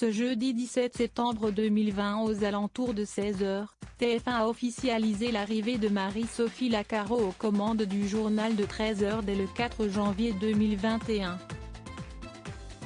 Ce jeudi 17 septembre 2020 aux alentours de 16h, TF1 a officialisé l'arrivée de Marie-Sophie Lacaro aux commandes du journal de 13h dès le 4 janvier 2021.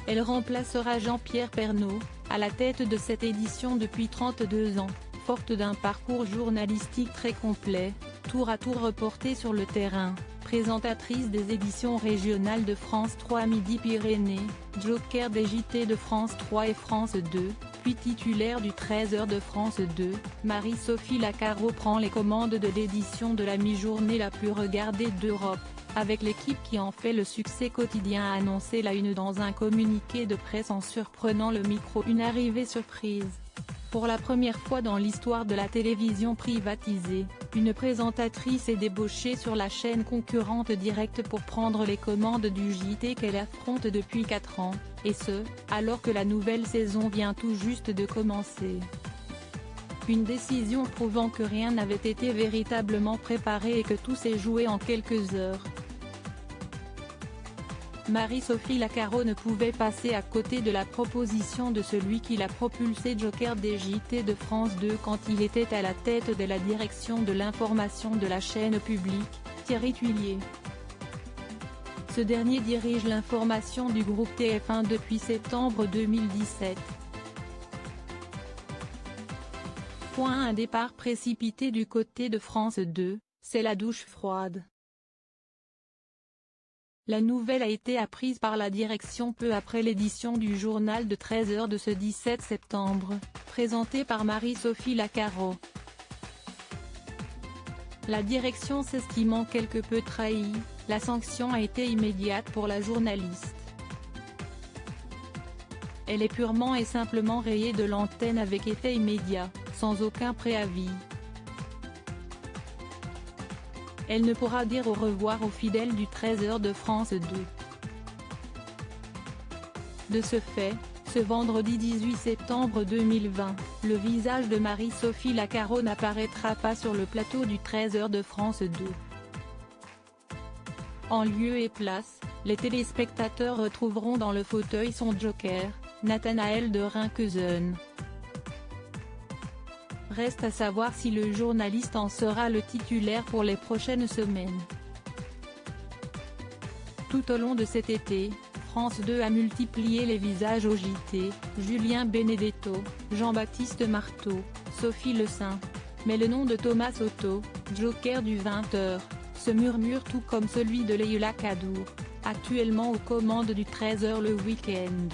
Elle remplacera Jean-Pierre Pernaut, à la tête de cette édition depuis 32 ans, forte d'un parcours journalistique très complet, tour à tour reportée sur le terrain, présentatrice des éditions régionales de France 3 Midi-Pyrénées, joker des JT de France 3 et France 2, puis titulaire du 13h de France 2, Marie-Sophie Lacaro prend les commandes de l'édition de la mi-journée la plus regardée d'Europe, avec l'équipe qui en fait le succès quotidien a annoncé la une dans un communiqué de presse en surprenant le micro. Une arrivée surprise. Pour la première fois dans l'histoire de la télévision privatisée, une présentatrice est débauchée sur la chaîne concurrente Direct pour prendre les commandes du JT qu'elle affronte depuis 4 ans, et ce, alors que la nouvelle saison vient tout juste de commencer. Une décision prouvant que rien n'avait été véritablement préparé et que tout s'est joué en quelques heures. Marie-Sophie Lacaro ne pouvait passer à côté de la proposition de celui qui l'a propulsé joker des JT de France 2 quand il était à la tête de la direction de l'information de la chaîne publique, Thierry Tuillier. Ce dernier dirige l'information du groupe TF1 depuis septembre 2017. Un départ précipité du côté de France 2, c'est la douche froide. La nouvelle a été apprise par la direction peu après l'édition du journal de 13h de ce 17 septembre, présenté par Marie-Sophie Lacaro. La direction s'estimant quelque peu trahie, la sanction a été immédiate pour la journaliste. Elle est purement et simplement rayée de l'antenne avec effet immédiat, sans aucun préavis. Elle ne pourra dire au revoir aux fidèles du 13h de France 2. De ce fait, ce vendredi 18 septembre 2020, le visage de Marie-Sophie Lacaro n'apparaîtra pas sur le plateau du 13h de France 2. En lieu et place, les téléspectateurs retrouveront dans le fauteuil son joker, Nathanaël de Rinquezen. Reste à savoir si le journaliste en sera le titulaire pour les prochaines semaines. Tout au long de cet été, France 2 a multiplié les visages au JT, Julien Benedetto, Jean-Baptiste Marteau, Sophie Le Saint. Mais le nom de Thomas Soto, joker du 20h, se murmure tout comme celui de Leïla Kadour, actuellement aux commandes du 13h le week-end.